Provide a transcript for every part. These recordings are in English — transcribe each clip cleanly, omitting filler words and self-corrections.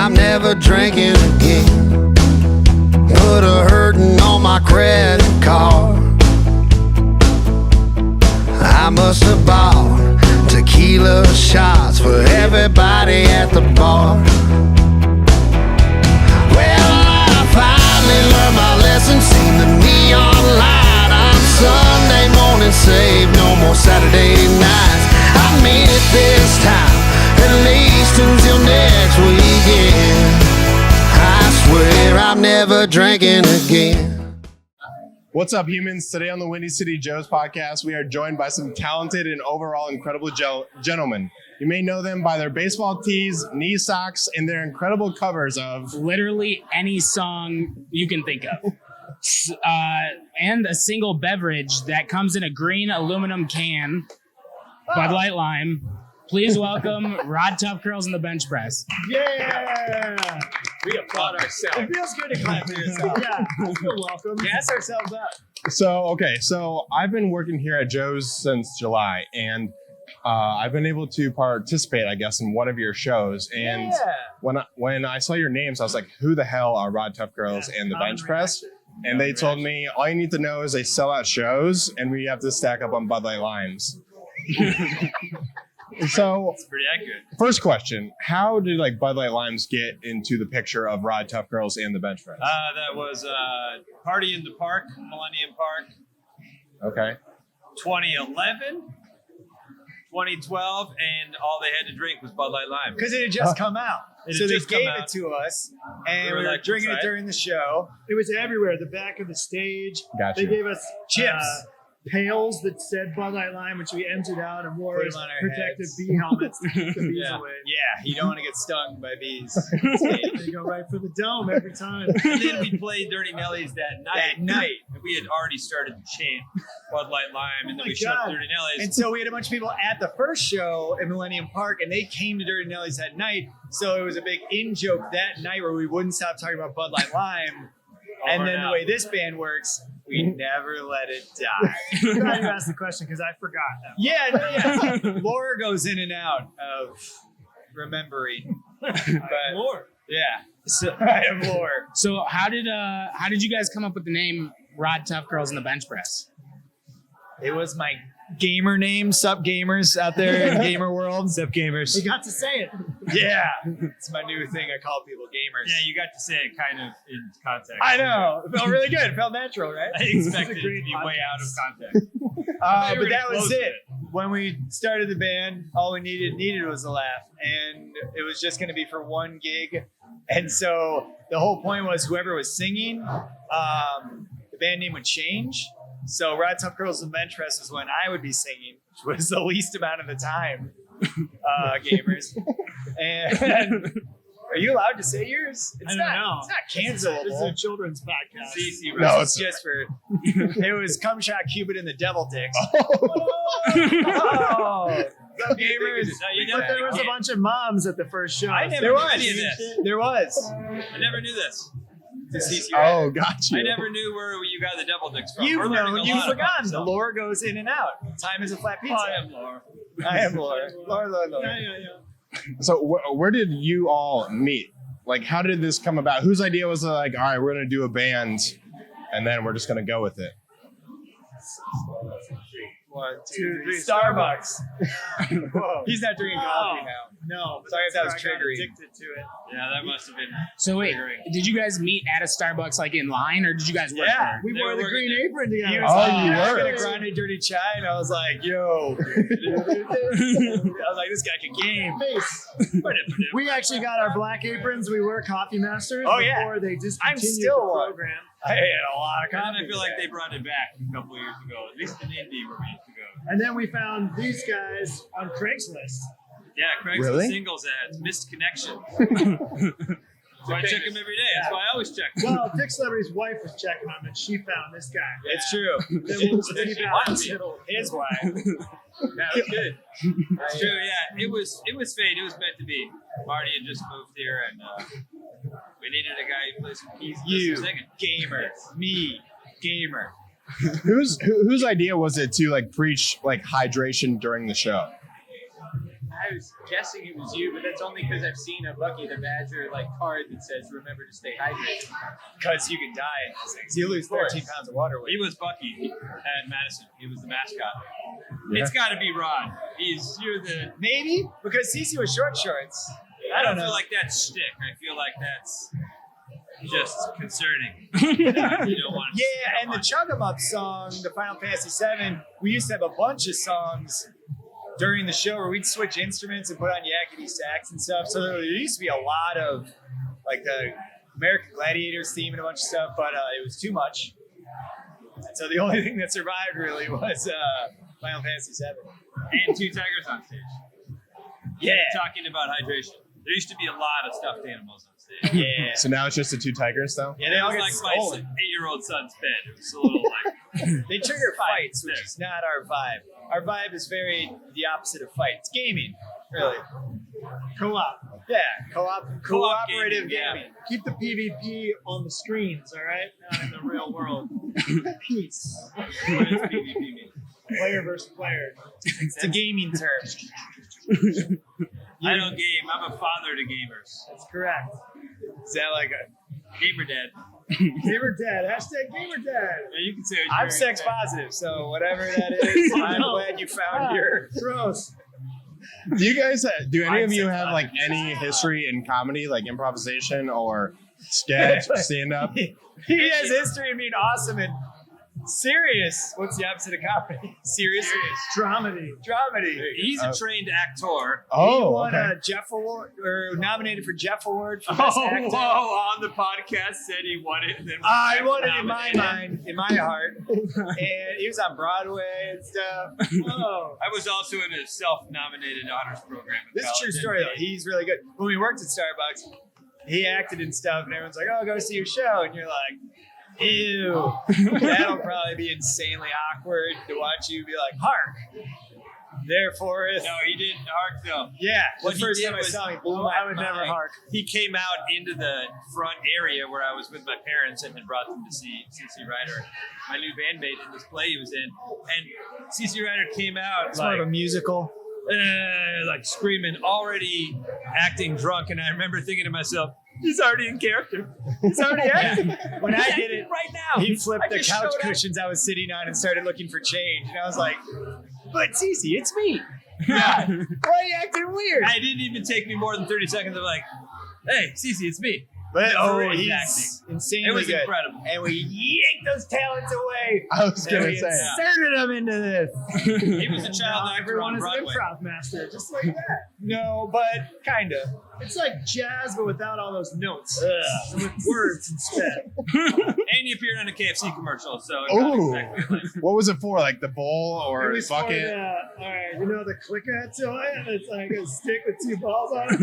I'm never drinking again. Put a hurtin' on my credit card. I must have bought tequila shots for everybody at the bar. Well, I finally learned my lesson, seen the neon light on Sunday morning, saved no more Saturday nights. I mean it this time, at least until next weekend. I swear I'm never drinking again. What's up, humans? Today on the Windy City Joe's podcast, we are joined by some talented and overall incredible gentlemen. You may know them by their baseball tees, knee socks, and their incredible covers of literally any song you can think of. And a single beverage that comes in a green aluminum can, Bud Light Lime. Please welcome Rod Tuffcurls and the Bench Press. Yeah! We applaud ourselves. It feels good to clap for yourself. Yeah, you're welcome. Gas ourselves up. So I've been working here at Joe's since July, and I've been able to participate, I guess, in one of your shows. And when I saw your names, I was like, who the hell are Rod Tuffcurls and the Bench Press? And they told me, all you need to know is they sell out shows, and we have to stack up on Bud Light Limes. So, It's pretty accurate. First question, how did Bud Light Limes get into the picture of Rod Tuffcurls and the Bench Press? That was Party in the Park, Millennium Park. Okay. 2011, 2012, and all they had to drink was Bud Light Lime. Because it had just come out. It So had they just come gave out. it to us, and We we were were like, drinking it "Inside?" during the show. It was everywhere, the back of the stage. Gotcha. They gave us Chips. Pails that said Bud Light Lime, which we emptied out and wore Put as them on our protective heads. bee helmets to keep the bees Yeah. away. Yeah, you don't want to get stung by bees. They go right for the dome every time. And then we played Dirty Nellies that night. And we had already started to chant Bud Light Lime, and then my we shut up God. Dirty Nellies. And so we had a bunch of people at the first show in Millennium Park, and they came to Dirty Nellies that night. So it was a big in-joke that night where we wouldn't stop talking about Bud Light Lime. And then the way this band works, we never let it die. I'm glad you asked the question because I forgot that. Yeah. Laura goes in and out of remembering. But More. yeah, so, I am Laura. So how did you guys come up with the name Rod Tuffcurls and the Bench Press? It was my gamer name. Sup gamers out there in gamer world. Sup gamers. You got to say it. Yeah, it's my new thing. I call people gamers. Yeah, you got to say it kind of in context. I know. It felt really good. It felt natural, right? I expected it to be way out of context. But that was it. When we started the band, all we needed was a laugh, and it was just going to be for one gig. And so the whole point was whoever was singing, the band name would change. So Rod Tuffcurls and Bench Press was when I would be singing, which was the least amount of the time, gamers. And are you allowed to say yours? It's I don't know. It's not cancelable. This is a children's podcast. CC No, It's just for. It was Cum Shot Cupid and the Devil Dicks. Oh. Some gamers. No, you But never- there was a bunch of moms at the first show. I never There knew was. any of this. There was. I never knew this. The CC Oh, got you. I never knew where you got the devil dicks from. You've We're learning known. a You've lot about forgotten. The ourselves. lore goes in and out. Time is a flat pizza. I am Laura. I am Laura. Laura. So where did you all meet? How did this come about? Whose idea was all right, we're going to do a band, and then we're just going to go with it? 1, 2, 3. Starbucks. Whoa. He's not drinking coffee now. No. Sorry if that was triggering. Addicted to it. Yeah, that must have been. So wait, did you guys meet at a Starbucks in line, or did you guys work there? We They wore were the working green there. apron together. He was like, I'm were. gonna grind a dirty chai, and I was like, yo. I was like, this guy can game. We actually got our black aprons. We were coffee masters Oh, yeah. before they I'm discontinued still the one. program. I had a lot of And coffee. I feel like they brought it back a couple years ago, at least in Indy where we used to go. And then we found these guys on Craigslist. Yeah, Craig's Really? singles ads, missed connection. So I check them every day. That's why I always check them. Well, Dick Celebrity's wife was checking them, and she found this guy. It's true. Then we'll just leave She out wanted his me. middle. His wife. Yeah, it was good. It's true, yeah. It was fate. It was meant to be. Marty had just moved here, and we needed a guy who plays some keys and does You, some singing. gamer. Me, gamer. Whose idea was it to preach hydration during the show? I was guessing it was you, but that's only because I've seen a Bucky the Badger card that says "Remember to stay hydrated," because you can die in these things. You lose 13 pounds of water weight. He was Bucky at Madison. He was the mascot. Yeah. It's got to be Rod. You're the. Maybe because Cece was short shorts. I don't feel like that's shtick. I feel like that's just concerning. You don't want to. Yeah, and the Chug 'em Up song, the Final Fantasy VII, we used to have a bunch of songs during the show where we'd switch instruments and put on yakety sax and stuff. So there used to be a lot of like the American Gladiators theme and a bunch of stuff, but it was too much. And so the only thing that survived really was Final Fantasy VII. And 2 tigers on stage. Yeah. Talking about hydration. There used to be a lot of stuffed animals on stage. Yeah. So now it's just the 2 tigers, though? Yeah, they all It get was like stolen. my 8-year-old son's bed. It was a little like. They trigger fights, which is not our vibe. Our vibe is very the opposite of fight. It's gaming, really. Co-op. Yeah, cooperative gaming, yeah. gaming. Keep the PvP on the screens, all right? Not in the real world. Peace. What does PvP mean? Player versus player. It's a gaming term. I don't game. I'm a father to gamers. That's correct. Is that like a Gamer dad. Gamer dad. Hashtag gamer dad. Yeah, you can say it. I'm sex positive, so whatever that is, I'm glad you found your. Gross. Do you guys, do any I'm of you six have like any history in comedy, like improvisation or sketch, stand-up? He has history of being awesome and serious. What's the opposite of comedy? Serious. Dramedy. Dramedy. He's a trained actor. He Oh, won okay. a Jeff Award, or nominated for Jeff Award for Best Actor. On the podcast said he won it. And then I won it in my mind, in my heart. And he was on Broadway and stuff. Oh. I was also in a self-nominated honors program. in This is a true college. story, though. He's really good. When we worked at Starbucks, he acted in stuff, and everyone's like, oh, go see your show. And you're like, ew. That'll probably be insanely awkward to watch you be like, hark. Therefore, No, he didn't hark though. yeah. What The he first did time I was- saw him, he blew my I would never mind. hark. He came out into the front area where I was with my parents and had brought them to see CC Ryder, my new bandmate in this play he was in. And CC Ryder came out It's more of a musical. like screaming, already acting drunk. And I remember thinking to myself, he's already in character. It's already acting. When I did it, right now. he flipped I the just couch showed up. cushions I was sitting on and started looking for change. And I was like, but Cece, it's me. Yeah. Why are you acting weird? It didn't even take me more than 30 seconds of like, hey, Cece, it's me. But Great he's acting. insanely It was good. incredible. And we yanked those talents away. I was And gonna we say. inserted them into this. He was a child Now actor everyone on is an Broadway. improv master, just like that. No, but kinda. It's like jazz, but without all those notes. Ugh. And with words instead. And you appeared on a KFC commercial, so it got Ooh. exactly like What was it for? Like the bowl or It was for bucket? the, all right, you know the clicker toy? It's like a stick with 2 balls on it.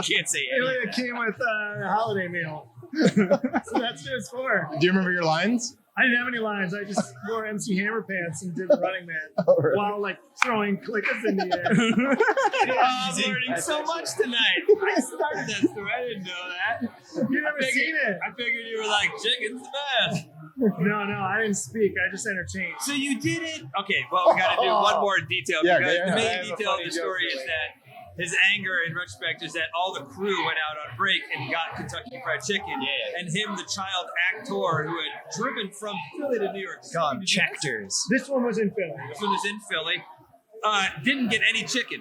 You can't say It anything. like came with a holiday meal. So that's what it's for. Do you remember your lines? I didn't have any lines. I just wore MC Hammer pants and did the Running Man Oh, really? while like throwing clickers in the air. I'm learning so much tonight. I started that story. I didn't know that. You've never seen it? I figured you were like, chicken's the best. No, I didn't speak. I just entertained. So you did it? Okay, well, we got to do one more detail Yeah, because yeah, the yeah. I main have a detail of funny the story joke is for that his anger in retrospect is that all the crew went out on break and got Kentucky Fried Chicken. Yeah. And him, the child actor who had driven from Philly to New York City. Call them checkers. This one was in Philly. This one was in Philly. Didn't get any chicken.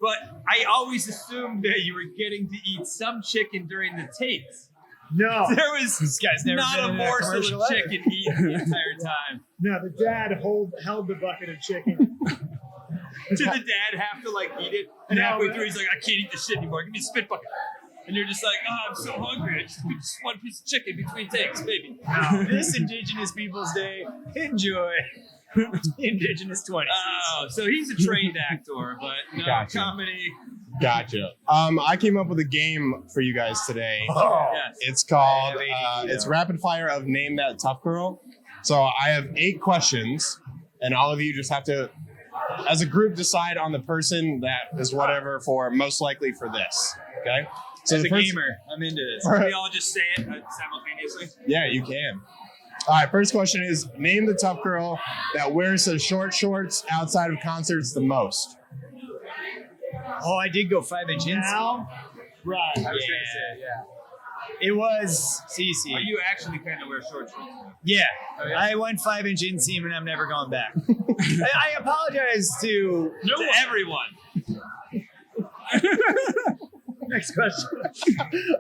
But I always assumed that you were getting to eat some chicken during the tapes. No, There was This guy's never not been a in morsel commercial of ever. chicken eaten the entire time. no, the dad held the bucket of chicken. Did the dad have to like eat it? And No, halfway but- through, he's like, I can't eat this shit anymore. Give me a spit bucket. And you're just like, oh, I'm so hungry. I just need just one piece of chicken between takes, baby. This Indigenous Peoples Day, enjoy. Indigenous 20s. Oh, so he's a trained actor, but no Gotcha. comedy. Gotcha. I came up with a game for you guys today. Yes. It's called I have ADD, it's though. rapid fire of Name That Tuffcurl. So I have 8 questions, and all of you just have to, as a group, decide on the person that is whatever for most likely for this. Okay. So As the a first- gamer, I'm into this. Can we all just say it simultaneously? Yeah, you can. All right. First question is: name the tough girl that wears the short shorts outside of concerts the most. Oh, I did go 5-inch inseam. Now, right. I was gonna say, yeah. It was CC. Are you actually kind of wear short shorts? Yeah. Oh, yeah? I went 5-inch inseam and I'm never going back. I apologize to everyone. Next question.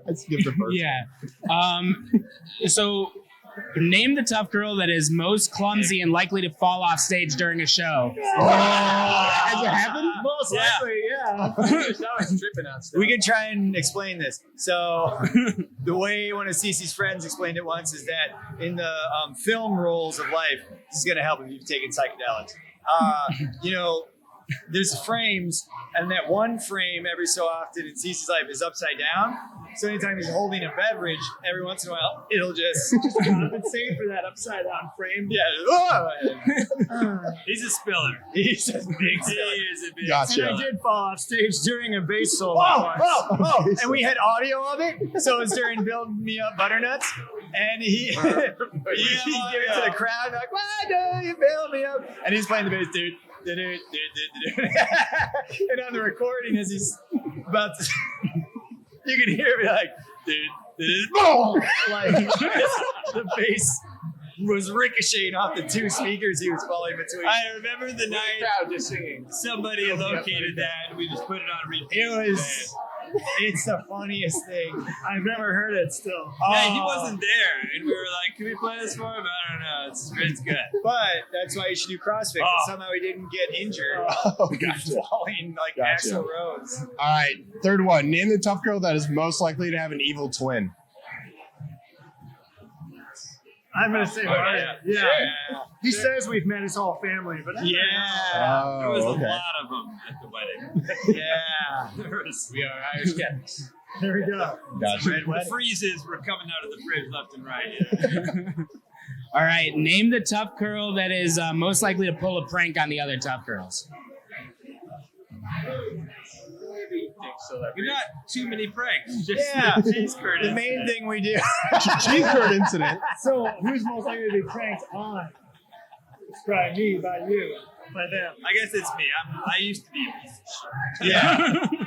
I skipped the first. Yeah. So, name the tough girl that is most clumsy and likely to fall off stage during a show. Has it happened? Most likely, yeah. We can try and explain this. So, the way one of Cece's friends explained it once is that in the film roles of life, this is going to help if you've taken psychedelics. There's frames, and that one frame every so often in Cece's life is upside down. So anytime he's holding a beverage, every once in a while, it'll just compensate for that upside down frame. Yeah. He's a spiller. He's a big He is a big Gotcha. And I did fall off stage during a bass solo. Oh, and we had audio of it. So it was during Build Me Up Butternuts. And he gave it to the crowd, like, why do you build me up? And he's playing the bass, dude. And on the recording, as he's about to, you can hear me like, like the bass was ricocheting off the two speakers he was falling between. I remember the night just singing. Somebody located that, and we just put it on repeat. It's the funniest thing. I've never heard it still. Yeah, he wasn't there, and we were like, "Can we play this for him?" I don't know. It's good. But that's why you should do CrossFit. 'Cause somehow he didn't get injured. Gotcha. Falling like Axl Rose. All right, third one. Name the tough girl that is most likely to have an evil twin. I'm going to say Marty. Yeah. He Sure. says we've met his whole family, but I don't know. Yeah. There was okay. a lot of them at the wedding. Yeah. We are Irish Catholics. There we go. Gotcha. The freezes were coming out of the fridge left and right. All right. Name the tough girl that is most likely to pull a prank on the other tough girls. You're not too many pranks. Just Yeah. the cheese curd. The main thing we do. Cheese curd incident. So, who's most likely to be pranked on? It's probably me, by you, by them. I guess it's me. I used to be a piece of shit.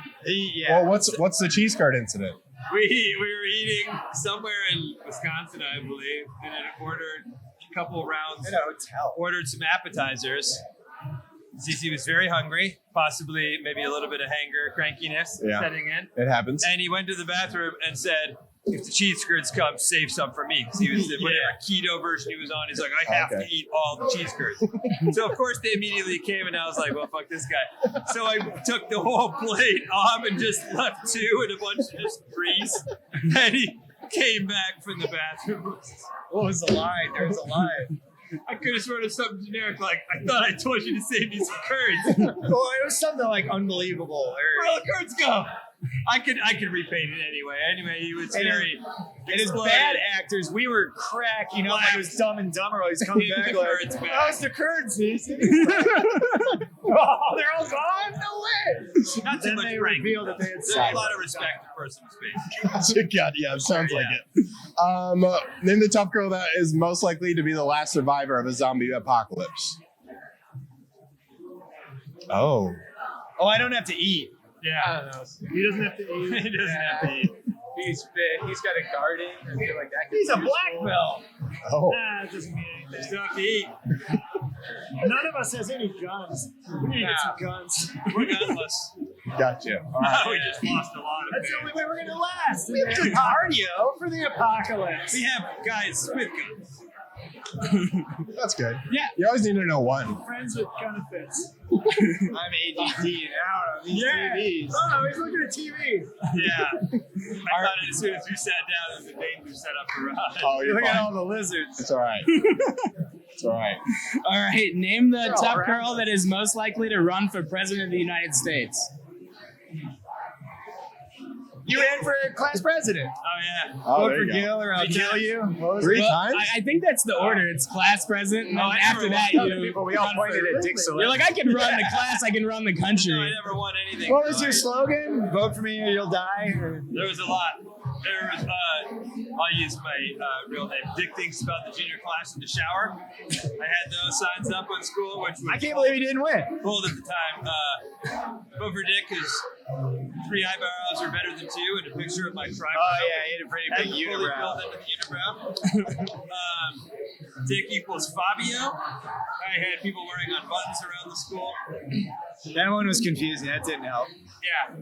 Yeah. Well, what's the cheese curd incident? We were eating somewhere in Wisconsin, I believe, and then ordered a couple rounds. In a hotel. Ordered some appetizers. Cece was very hungry, possibly maybe a little bit of hanger, crankiness setting in. It happens. And he went to the bathroom and said, "If the cheese curds come, save some for me." Because he was whatever keto version he was on. He's like, "I have to eat all the cheese curds." So of course they immediately came, and I was like, "Well, fuck this guy." So I took the whole plate off and just left two and a bunch of just grease. And he came back from the bathroom. What was the line? There was a line. I could have sworn of something generic like, "I thought I told you to save me some curds." Well, it was something like unbelievable. Where the curds go? I could repaint it anyway. Anyway, he was very. And as bad actors, we were cracking up like it was Dumb and Dumber while he's coming back. Like, Curds back. how's the curds? Oh, they're all gone? No way. Not too Then much they prank. revealed that they had There's a lot of respect in person's face. God, yeah, sounds like it. Name the tough girl that is most likely to be the last survivor of a zombie apocalypse. Oh, I don't have to eat. Yeah. He doesn't have to eat. He doesn't have to eat. He's fit. He's got a garden. I feel like that. He's a black belt. oh, Nah, it doesn't mean anything. Still have to eat. None of us has any guns. We need to get some guns. We're gunless. gotcha. We just lost a lot of That's the it. only way we're going to last. We have cardio. For the apocalypse. We have guys with guns. That's good. Yeah. You always need to know one. Friends with benefits. I'm ADD and out of these TVs. Oh, he's looking at TV. Yeah. I thought as soon as you sat down, it was a dangerous setup for us. Oh, you're Look at fine. all the lizards. It's all right. It's all right. All right. Name the They're all tough right. girl that is most likely to run for president of the United States. You ran for class president. Oh, yeah. Oh, Vote there for you go. Gil or I'll kill you. What was 3 it? Well, times? I think that's the order. It's class president, and then I after never that, won. you We all run pointed for- at Dick You're like, I can run the class, I can run the No, I country. never won anything. What was your slogan? Vote for me or you'll die? Or... There was a lot. There was I'll use my real name. Dick thinks about the junior class in the shower. I had those signs up on school, which was I can't believe you didn't win. bold at the time. Vote for Dick is 3 eyebrows are better than 2, and a picture of my tribal. Oh yeah, he had a pretty big fully unibrow. filled into the unibrow. Dick equals Fabio. I had people wearing on buttons around the school. That one was confusing. That didn't help. Yeah,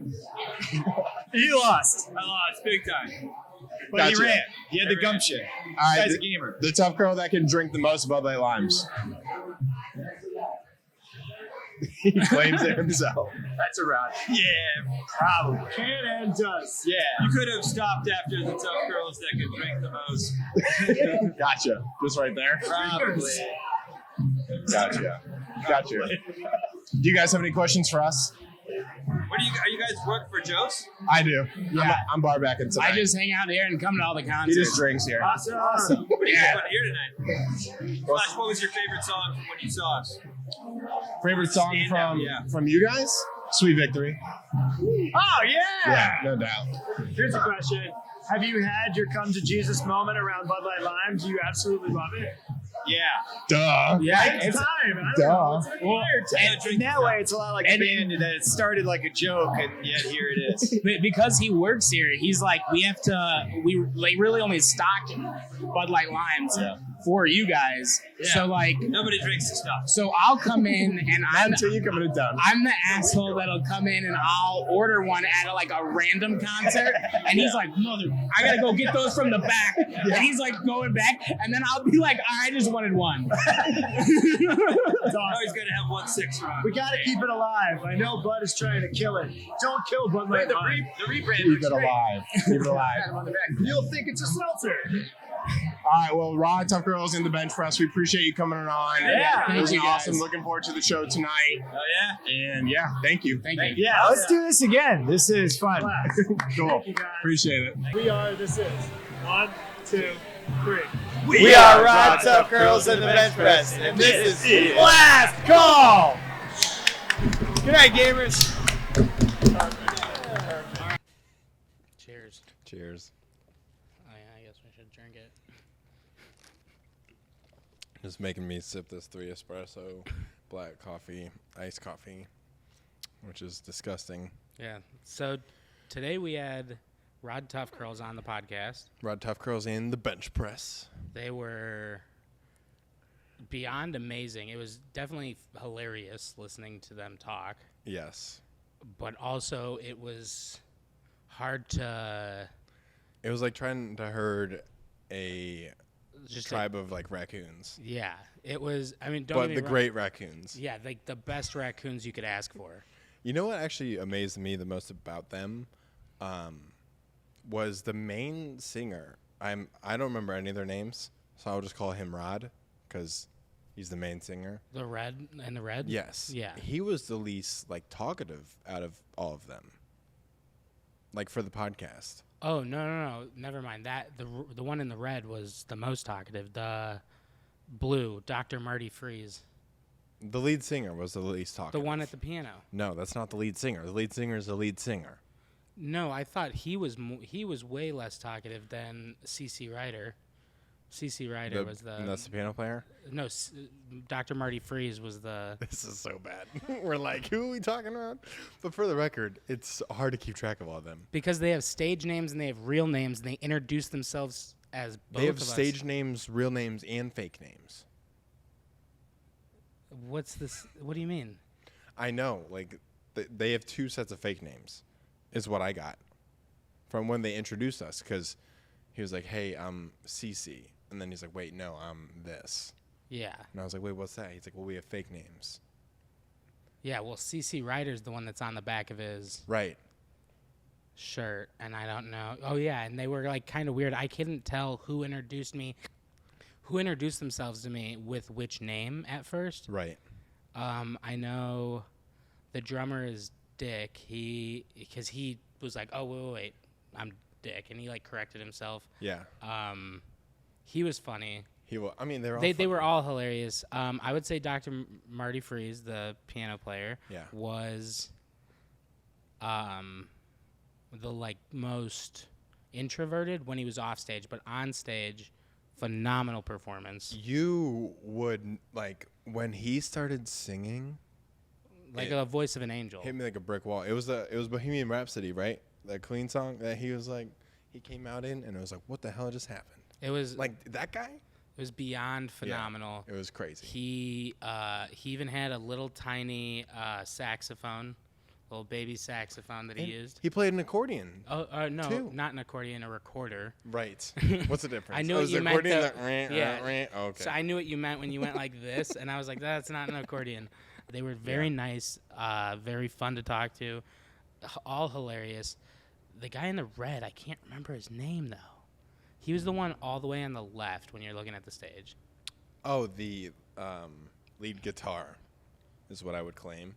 He lost, I lost big time. but Gotcha. he ran. He had the gumption. All right, Guy's a the, gamer. the tough girl that can drink the most Bud Light Limes. He claims it himself. That's a round. Yeah, probably. Can and does. Yeah. You could have stopped after the tough girls that could drink the most. Gotcha. Just right there. Probably. Gotcha. Do you guys have any questions for us? What do are you guys work for Joe's? I do. Yeah. I'm bar backing tonight. I just hang out here and come to all the He concerts. just drinks here. Awesome. What do you Yeah. guys want to hear tonight? Flash, what was your favorite song from when you saw us? Favorite song Standout, yeah. from you guys? Sweet Victory. Oh yeah. Yeah, no doubt. Here's a question: have you had your come to Jesus moment around Bud Light Lime? Do you absolutely love it? Yeah. Duh. Yeah, It's time. I don't Duh. know. It's like Well, weird. In that way, it's a lot like a and- band that it started like a joke, and yet here it is. because he works here, he's like, we really only stock Bud Light Limes for you guys. Yeah. So like, Nobody drinks the stuff. so I'll come in and Until you come in done. I'm the asshole that'll come in and I'll order one at a random concert, and he's like, "Mother, I gotta go get those from the back," and he's like going back, and then I'll be like, "I just wanted one." It's awesome. Always got to have 1-6 around. We gotta keep it alive. I know Bud is trying to kill it. Don't kill Bud Light the Lime. rebrand Keep looks it great. alive. Keep it alive. You'll think it's a seltzer. All right, well, Rod, Tough Girls in the bench press. We appreciate you coming on. Yeah. It was Thank you, awesome. guys. Looking forward to the show tonight. Oh, yeah? And yeah, thank you. Thank you. Yeah, Let's do this again. This is fun. Cool. Thank you guys. Appreciate it. We are. This is 1, 2, 3. We are Rod Tough Girls in the bench press, and this is Last Call. Good night, gamers. Cheers. Cheers. Oh yeah, I guess we should drink it. Just making me sip this 3 espresso black coffee, iced coffee, which is disgusting. Yeah. So today we had Rod Tuffcurls on the podcast. Rod Tough Curls in the bench press. They were beyond amazing. It was definitely hilarious listening to them talk, Yes. but also it was hard to It was like trying to herd a just tribe of like raccoons. yeah, it was. I mean, don't But get me the wrong. great raccoons. Yeah, like the best raccoons you could ask for. You know what actually amazed me the most about them was the main singer. I don't remember any of their names, so I'll just call him Rod because he's the main singer. The red and the red. Yes. Yeah. He was the least like talkative out of all of them. Like for the podcast. Oh no, never mind. That the one in the red was the most talkative. The blue, Dr. Marty Freeze, The lead singer was the least the talkative. one at the piano. No, that's not the lead singer. The lead singer is the lead singer. No, I thought he was way less talkative than CC Ryder. CC Ryder was And that's the piano player? no. Dr. Marty Freeze was the. This is so bad. We're like, who are we talking about? But for the record, it's hard to keep track of all of them. Because they have stage names and they have real names and they introduce themselves as both They have of us. stage names, real names, and fake names. What's this? What do you mean? I know. Like, they have 2 sets of fake names, is what I got from when they introduced us. Because he was like, hey, I'm CC. And then he's like, wait, no, I'm this. Yeah. And I was like, wait, what's that? He's like, well, we have fake names. Yeah, well, CC Ryder's the one that's on the back of his Right. shirt, and I don't know. Oh, yeah, and they were, like, kind of weird. I couldn't tell who introduced themselves to me with which name at first. Right. I know the drummer is Dick. Because he was like, oh, wait, I'm Dick, and he, like, corrected himself. Yeah. He was funny. I mean, they're all They funny. were all hilarious. I would say Dr. Marty Freeze, the piano player, Yeah. was the like most introverted when he was off stage, but on stage, phenomenal performance. You would like when he started singing, Like a voice of an angel. hit me like a brick wall. It was Bohemian Rhapsody, right? That Queen song that he was like, he came out in, and it was like, what the hell just happened? It was Like that guy? It was beyond phenomenal. It was crazy. He even had a little tiny saxophone, little baby saxophone that he used. He played an accordion. Oh no, too. not an accordion, a recorder. Right. What's the difference? I knew Oh, what is you the meant. accordion though. the Yeah. Oh, okay. So I knew what you meant when you went like this, and I was like, that's not an accordion. They were very nice, very fun to talk to, all hilarious. The guy in the red, I can't remember his name though. He was the one all the way on the left when you're looking at the stage. Oh, the lead guitar is what I would claim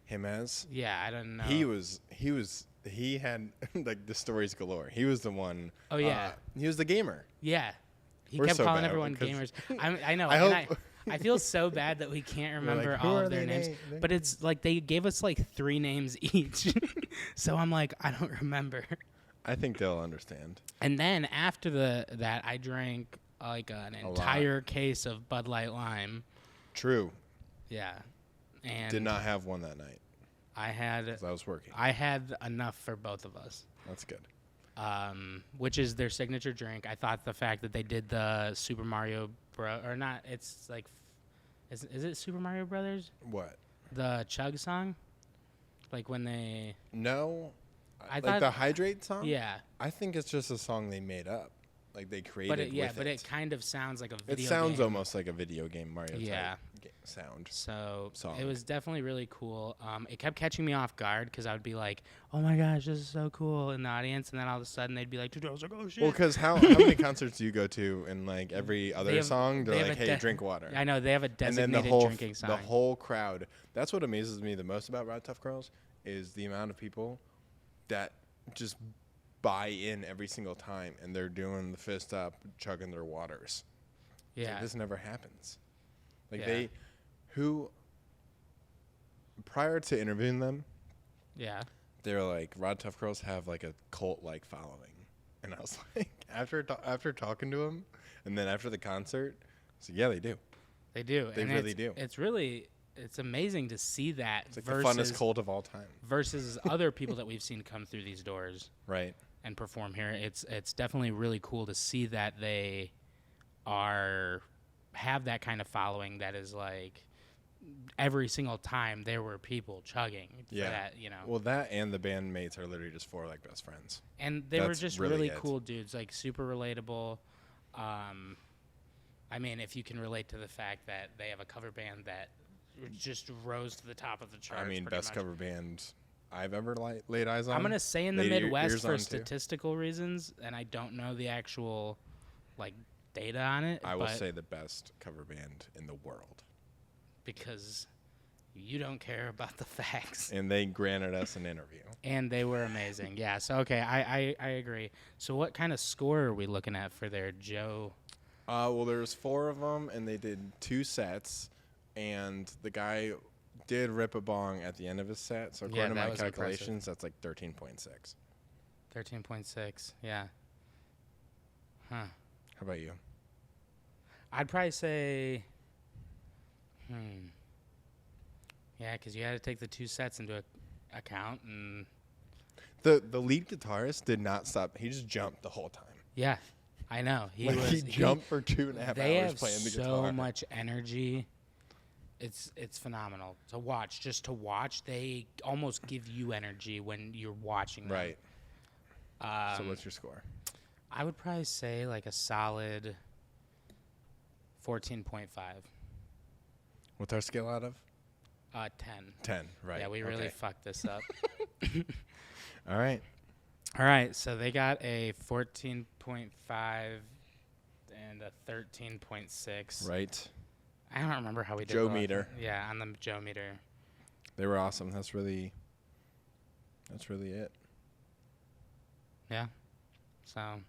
him as. Yeah, I don't know. He had like the stories galore. He was the one. Oh, yeah. He was the gamer. Yeah. He We're kept so calling bad everyone 'cause- gamers. I know. I and hope- I feel so bad that we can't We're like, remember who all are of their they names. na- But it's like they gave us like 3 names each. So I'm like, I don't remember. I think they'll understand. And then after that, I drank like an lot. entire case of Bud Light Lime. True. Yeah. And Did not have one that night I had 'cause I was working. enough for both of us. That's good. Which is their signature drink. I thought the fact that they did the Super Mario or not, it's like, is it Super Mario Brothers? What? The Chug song? Like when they, No. I Like thought, the Hydrate song? yeah. I think it's just a song they made up. Like they created But it. it kind of sounds like a It video sounds game. almost like a video game Mario Yeah. type sound. So Song. it was definitely really cool. It kept catching me off guard because I would be like, "Oh my gosh, this is so cool!" in the audience, and then all of a sudden they'd be like, "I was like, oh shit!" Well, because how many concerts do you go to and like every other have- song they they're have like, a hey, drink water. I know they have a And then designated the drinking song. whole crowd. That's what amazes me the most about Rod Tuffcurls is the amount of people that just buy in every single time and they're doing the fist up, chugging their waters. It's like, yeah, this never happens. Like Yeah. prior to interviewing them, yeah. they were like, Rod Tuffcurls have like a cult-like following. And I was like, after talking to him, and then after the concert, I said, yeah, they do. They do. They and really do. It's amazing to see that It's like the funnest cult of all time. versus other people that we've seen come through these doors Right. and perform here. It's definitely really cool to see that they have that kind of following that is like every single time there were people chugging for Yeah. that, you know. Well, that and the bandmates are literally just 4 like best friends. And they were That's just really really it. cool dudes, like super relatable. I mean, if you can relate to the fact that they have a cover band that just rose to the top of the charts. I mean, pretty best much. cover band I've ever laid eyes on. I'm gonna say in the Laid Midwest ears for on, too. statistical reasons, and I don't know the actual like data on it. I will but say the best cover band in the world. because you don't care about the facts. And they granted us an interview. And they were amazing. Yeah. So okay, I agree. So what kind of score are we looking at for their Joe? Well, there's 4 of them, and they did 2 sets, and the guy did rip a bong at the end of his set. So Yeah, according to that my was impressive. calculations, that's like 13.6. 13.6. Yeah. Huh. How about you? I'd probably say. Yeah, because you had to take the 2 sets into account, and The lead guitarist did not stop. He just jumped the whole time. yeah, I know he Like, was. he jumped for 2.5 They hours have playing the so guitar. much energy. It's phenomenal to watch. Just to watch, they almost give you energy when you're watching them. Right. So what's your score? I would probably say like a solid 14.5. What's our scale out of? 10. 10. Right. Yeah, we really okay. fucked this up. All right. All right, so they got a 14.5 and a 13.6. Right. I don't remember how we did Joe the- meter. Yeah, on the Joe meter. They were awesome. That's really it. Yeah. So,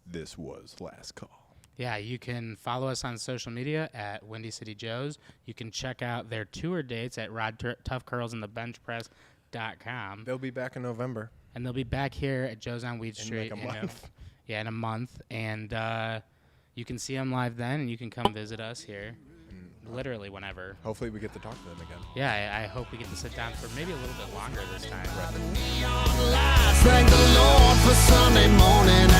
This was Last Call. yeah, you can follow us on social media at Windy City Joe's. You can check out their tour dates at Tuffcurls and the Bench Press.com. They'll be back in November. and they'll be back here at Joe's on Weed Street like a month. in a month, and you can see them live then, and you can come visit us here, literally whenever. Hopefully we get to talk to them again. Yeah, I hope we get to sit down for maybe a little bit longer this time. Neon lights, thank the Lord for Sunday morning